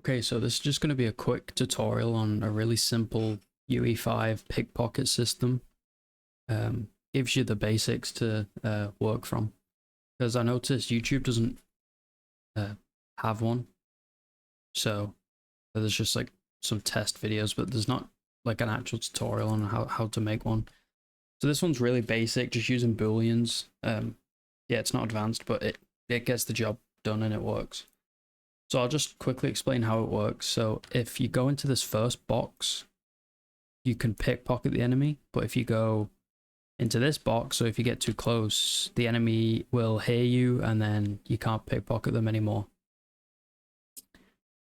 Okay, so this is just going to be a quick tutorial on a really simple UE5 pickpocket system. Gives you the basics to work from. Because I noticed YouTube doesn't have one. So there's just like some test videos, but there's not like an actual tutorial on how to make one. So this one's really basic, just using booleans. Yeah, it's not advanced, but it gets the job done and it works. So I'll just quickly explain how it works. So if you go into this first box, you can pickpocket the enemy, but if you go into this box, so if you get too close, the enemy will hear you and then you can't pickpocket them anymore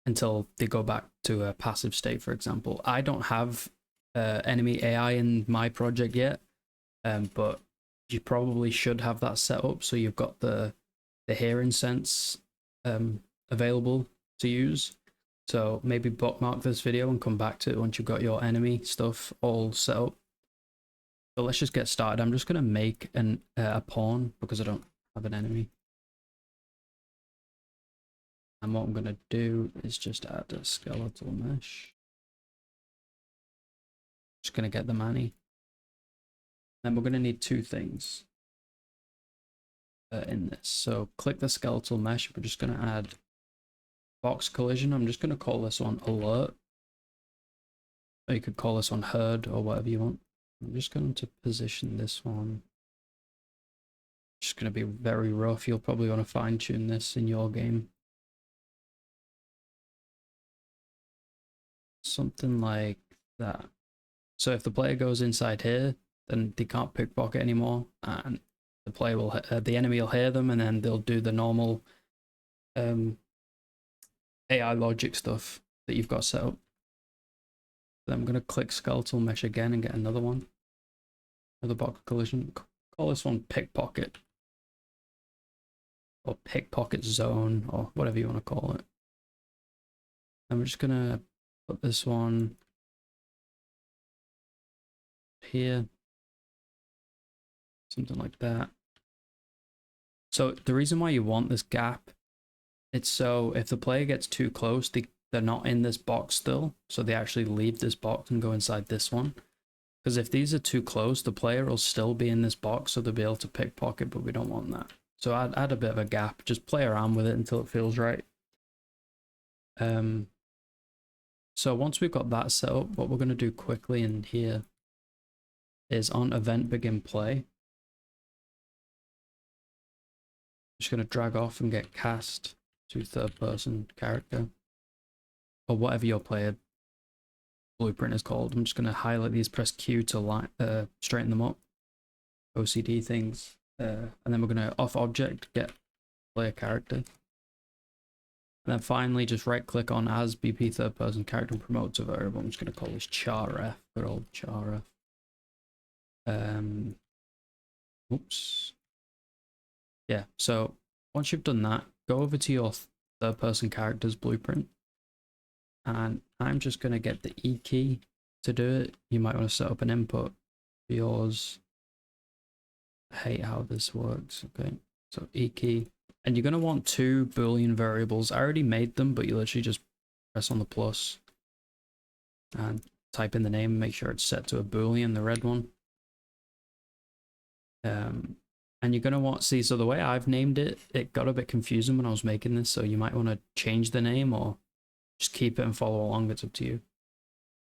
until they go back to a passive state, for example. I don't have enemy AI in my project yet, but you probably should have that set up so you've got the hearing sense available to use. So maybe bookmark this video and come back to it once you've got your enemy stuff all set up. So let's just get started. I'm just going to make a pawn because I don't have an enemy. And what I'm going to do is just add a skeletal mesh. Just going to get the money. Then we're going to need two things in this. So click the skeletal mesh. We're just going to add box collision. I'm just going to call this one alert. Or you could call this one herd or whatever you want. I'm just going to position this one. Just going to be very rough. You'll probably want to fine tune this in your game. Something like that. So if the player goes inside here, then they can't pickpocket anymore, and the player will, the enemy will hear them, and then they'll do the normal AI logic stuff that you've got set up. Then I'm going to click skeletal mesh again and get another one. Another box collision. Call this one pickpocket. Or pickpocket zone, or whatever you want to call it. And we're just going to put this one here. Something like that. So the reason why you want this gap, it's so if the player gets too close, they're not in this box still, so they actually leave this box and go inside this one. Because if these are too close, the player will still be in this box, so they'll be able to pickpocket, but we don't want that. So add a bit of a gap, just play around with it until it feels right. So once we've got that set up, what we're going to do quickly in here is on event begin play. Just going to drag off and get cast to third person character or whatever your player blueprint is called. I'm just going to highlight these, press Q to straighten them up, OCD things, and then we're going to off object, get player character, and then finally just right click on as BP third person character and promote to variable. I'm just going to call this charref, good old charref. Oops. Yeah, so once you've done that, go over to your third person character's blueprint. And I'm just going to get the E key to do it. You might want to set up an input for yours. I hate how this works. Okay, so E key. And you're going to want two Boolean variables. I already made them, but you literally just press on the plus and type in the name and make sure it's set to a Boolean, the red one. And you're going to want, see, so the way I've named it, it got a bit confusing when I was making this, so you might want to change the name or just keep it and follow along, it's up to you.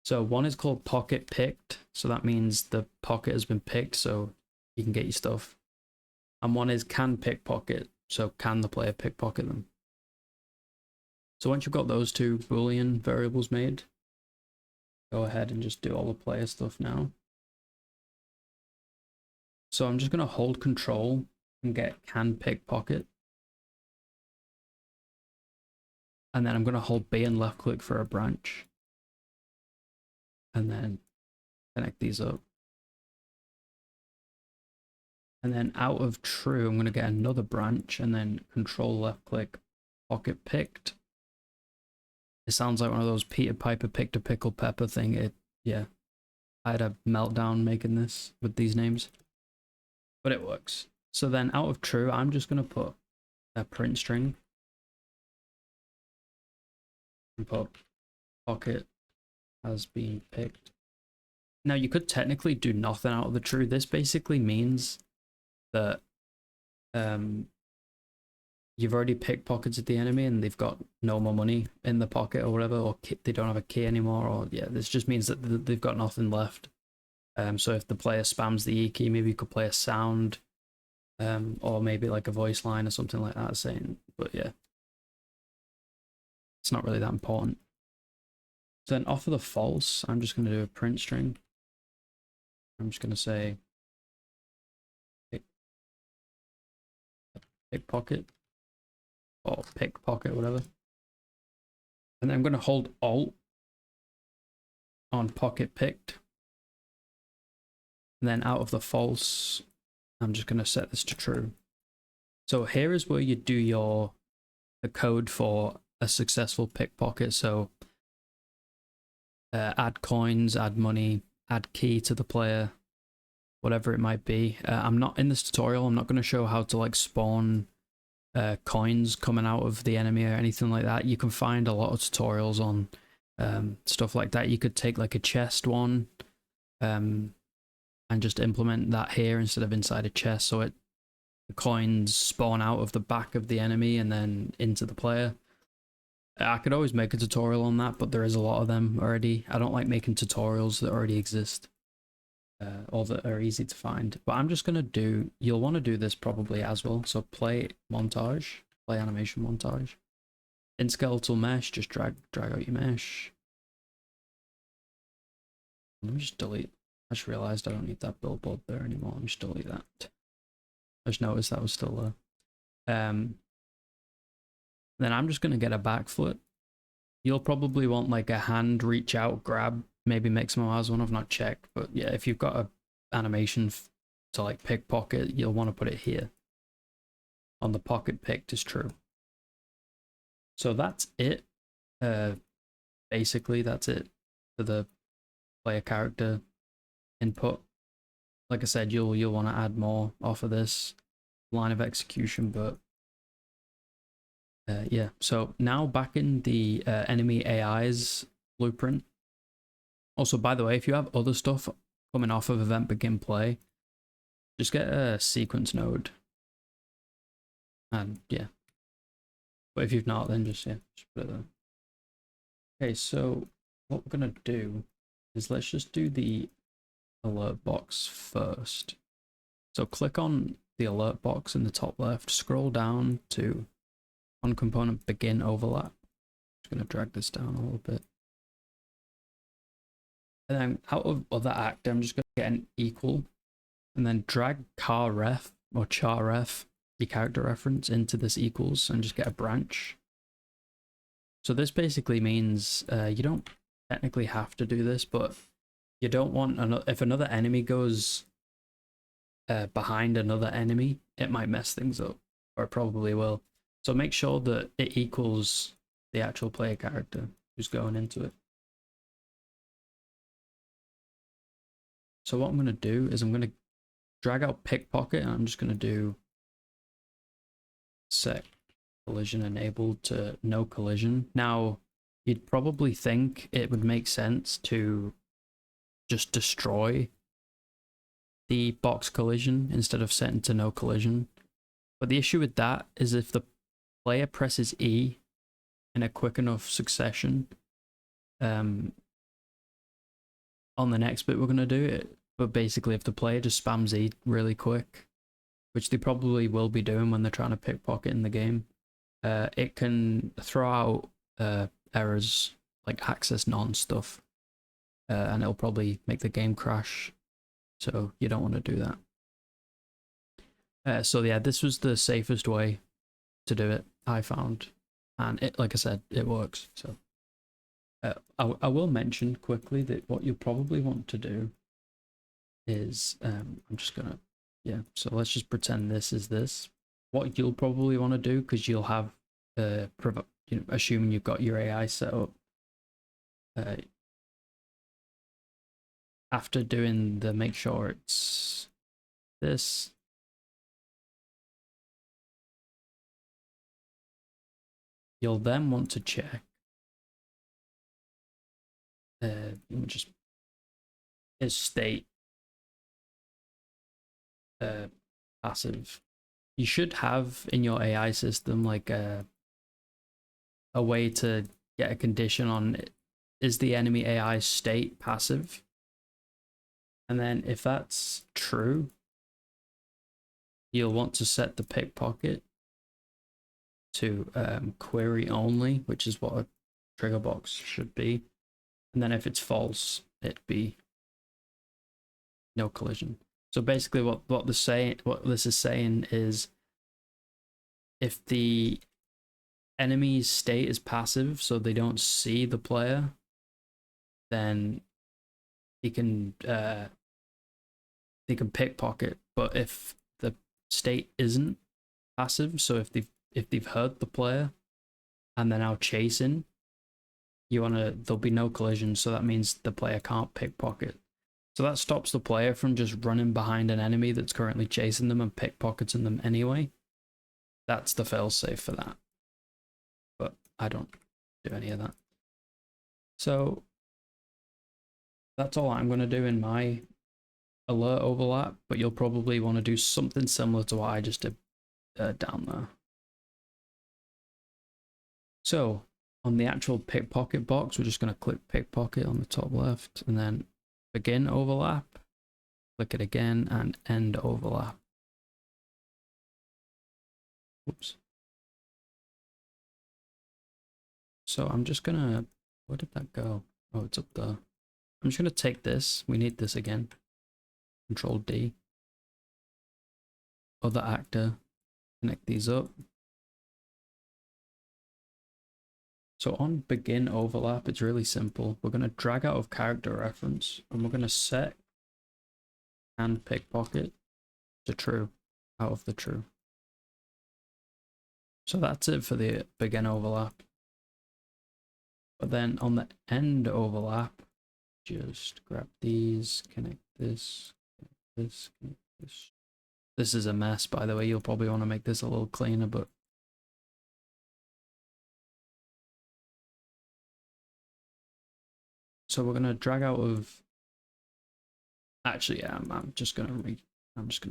So one is called pocket picked, so that means the pocket has been picked, so you can get your stuff. And one is can pickpocket, so can the player pickpocket them. So once you've got those two Boolean variables made, go ahead and just do all the player stuff now. So I'm just going to hold control and get can pickpocket. And then I'm going to hold B and left click for a branch. And then connect these up. And then out of true, I'm going to get another branch and then control left click pocket picked. It sounds like one of those Peter Piper picked a pickle pepper thing. Yeah, I had a meltdown making this with these names. But it works. So then out of true, I'm just going to put a print string. Put pocket has been picked. Now you could technically do nothing out of the true. This basically means that you've already pickpocketed the enemy and they've got no more money in the pocket or whatever, or they don't have a key anymore, or yeah, this just means that they've got nothing left. So if the player spams the E key, maybe you could play a sound, or maybe like a voice line or something like that saying, but yeah, it's not really that important. So then off of the false, I'm just going to do a print string. I'm just going to say pickpocket or pickpocket, whatever. And then I'm going to hold Alt on pocket picked. And then out of the false, I'm just going to set this to true. So here is where you do the code for a successful pickpocket. So add coins, add money, add key to the player, whatever it might be. I'm not in this tutorial. I'm not going to show how to like spawn coins coming out of the enemy or anything like that. You can find a lot of tutorials on stuff like that. You could take like a chest one and just implement that here instead of inside a chest, so the coins spawn out of the back of the enemy and then into the player. I could always make a tutorial on that, but there is a lot of them already. I don't like making tutorials that already exist or that are easy to find. But I'm just going to do, you'll want to do this probably as well. So play montage, play animation montage. In skeletal mesh, just drag out your mesh. Let me just delete. I just realized I don't need that billboard there anymore. Let me just delete that. I just noticed that was still there. Then I'm just going to get a backflip. You'll probably want like a hand reach out grab, maybe Mixamo has one, I've not checked, but yeah, if you've got a animation to like pickpocket, you'll want to put it here on the pocket picked is true. So that's it. Basically that's it for the player character input. Like I said, you'll want to add more off of this line of execution, but yeah. So now back in the enemy AI's blueprint. Also, by the way, if you have other stuff coming off of event begin play, just get a sequence node. And yeah. But if you've not, then just put it there. Okay, so what we're gonna do is let's just do the alert box first. So click on the alert box in the top left, scroll down to on component begin overlap. Just gonna drag this down a little bit. And then out of other actor, I'm just gonna get an equal and then drag car ref or char ref, your character reference, into this equals and just get a branch. So this basically means you don't technically have to do this, but you don't want if another enemy goes behind another enemy, it might mess things up, or it probably will. So make sure that it equals the actual player character who's going into it. So what I'm going to do is I'm going to drag out pickpocket and I'm just going to do set collision enabled to no collision. Now, you'd probably think it would make sense to just destroy the box collision instead of setting to no collision. But the issue with that is if the player presses E in a quick enough succession, on the next bit we're going to do it, but basically if the player just spams E really quick, which they probably will be doing when they're trying to pickpocket in the game, it can throw out errors like access none stuff, and it'll probably make the game crash, so you don't want to do that. So yeah, this was the safest way to do it, I found, and it, like I said, it works. So I will mention quickly that what you'll probably want to do is I'm just gonna, yeah, so let's just pretend this is this. What you'll probably want to do, because you'll have assuming you've got your AI set up, after doing the make sure it's this, you'll then want to check just is state passive. You should have in your AI system like a way to get a condition on it. Is the enemy AI state passive? And then if that's true, you'll want to set the pickpocket to query only, which is what a trigger box should be. And then if it's false, it'd be no collision. So basically what this is saying is if the enemy's state is passive, so they don't see the player, then he can they can pickpocket. But if the state isn't passive, so if they've heard the player and they're now chasing, there'll be no collision, so that means the player can't pickpocket. So that stops the player from just running behind an enemy that's currently chasing them and pickpocketing them anyway. That's the failsafe for that. But I don't do any of that. So that's all I'm going to do in my alert overlap, but you'll probably want to do something similar to what I just did down there. So on the actual pickpocket box, we're just going to click pickpocket on the top left and then begin overlap, click it again, and end overlap. Whoops. So I'm just gonna, where did that go? Oh, it's up there. I'm just gonna take this, we need this again. Control D. Other actor, connect these up. So on begin overlap, it's really simple. We're gonna drag out of character reference and we're gonna set and pickpocket to true, out of the true. So that's it for the begin overlap. But then on the end overlap, just grab these, connect this, connect this. This is a mess, by the way. You'll probably want to make this a little cleaner, but so we're gonna drag out of. Actually, yeah, I'm just gonna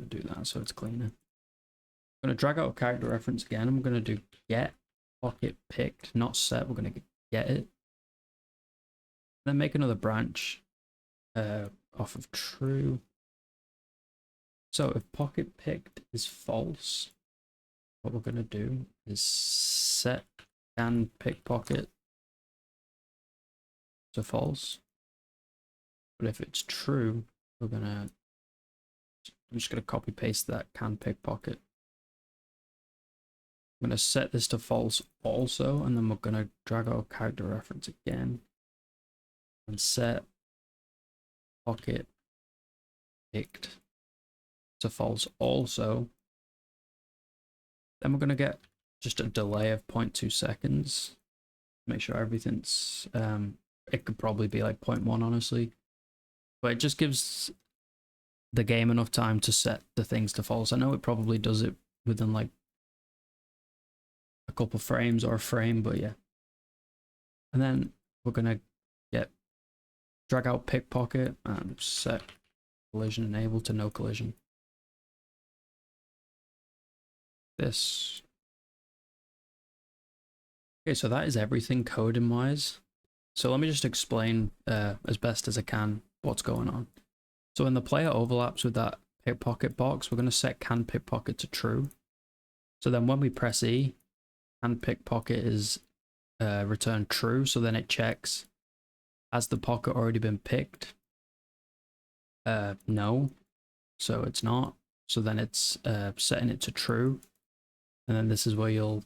do that so it's cleaner. I'm gonna drag out a character reference again. I'm gonna do get pocket picked, not set. We're gonna get it. Then make another branch off of true. So if pocket picked is false, what we're gonna do is set can pickpocket to false. But if it's true, I'm just gonna copy paste that can pickpocket. I'm gonna set this to false also, and then we're gonna drag our character reference again and set pocket picked to false also. Then we're gonna get just a delay of 0.2 seconds. Make sure everything's it could probably be like 0.1 honestly. But it just gives the game enough time to set the things to false. I know it probably does it within like a couple frames or a frame, but yeah. And then we're gonna drag out pickpocket and set collision enable to no collision. This. Okay, so that is everything coding wise. So let me just explain as best as I can what's going on. So when the player overlaps with that pickpocket box, we're going to set can pickpocket to true. So then when we press E, can pickpocket is returned true. So then it checks, has the pocket already been picked? No. So it's not. So then it's setting it to true. And then this is where you'll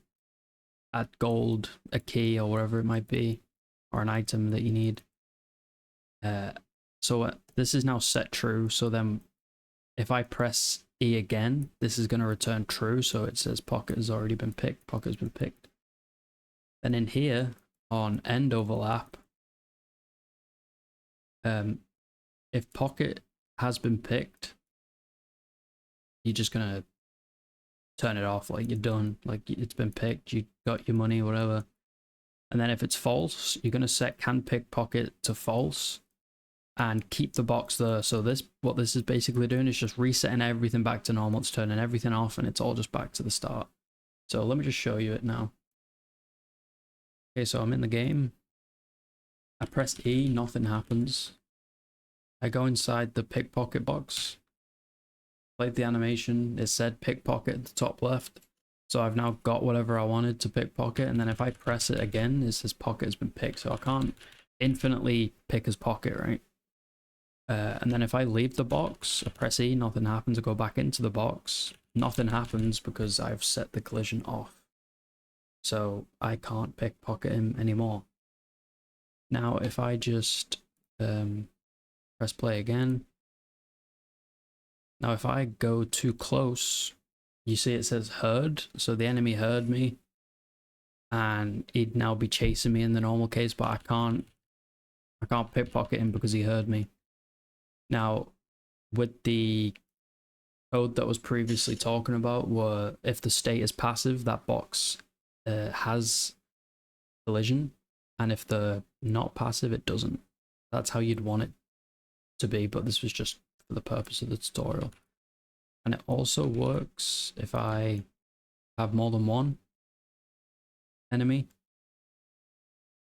add gold, a key, or whatever it might be, or an item that you need. So this is now set true. So then if I press E again, this is going to return true. So it says pocket has already been picked. Pocket has been picked. Then in here on end overlap, if pocket has been picked, you're just going to turn it off. Like you're done. Like it's been picked. You got your money, whatever. And then if it's false, you're going to set can pickpocket to false and keep the box there. So what this is basically doing is just resetting everything back to normal. It's turning everything off and it's all just back to the start. So let me just show you it now. Okay, so I'm in the game. I press E, nothing happens. I go inside the pickpocket box. Played the animation. It said pickpocket at the top left. So I've now got whatever I wanted to pickpocket, and then if I press it again, it says pocket has been picked. So I can't infinitely pick as pocket, right? And then if I leave the box, I press E, nothing happens. I go back into the box, nothing happens because I've set the collision off. So I can't pickpocket him anymore. Now if I just press play again. Now if I go too close, you see it says heard, so the enemy heard me and he'd now be chasing me in the normal case, but I can't pickpocket him because he heard me. Now with the code that was previously talking about, where if the state is passive, that box has collision, and if they're not passive, it doesn't. That's how you'd want it to be, but this was just for the purpose of the tutorial. And it also works if I have more than one enemy.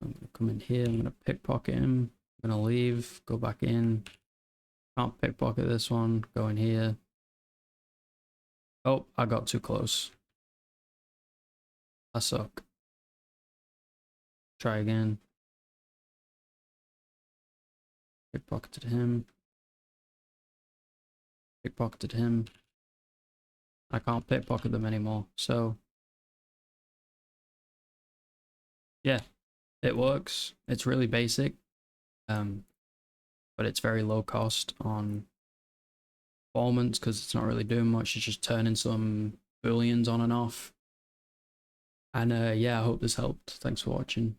I'm gonna come in here, I'm gonna pickpocket him, I'm gonna leave, go back in, can't pickpocket this one, go in here. Oh, I got too close. I suck. Try again. Pickpocketed him. Pickpocketed him. I can't pickpocket them anymore, so yeah, it works. It's really basic, but it's very low cost on performance because it's not really doing much. It's just turning some booleans on and off. And yeah, I hope this helped. Thanks for watching.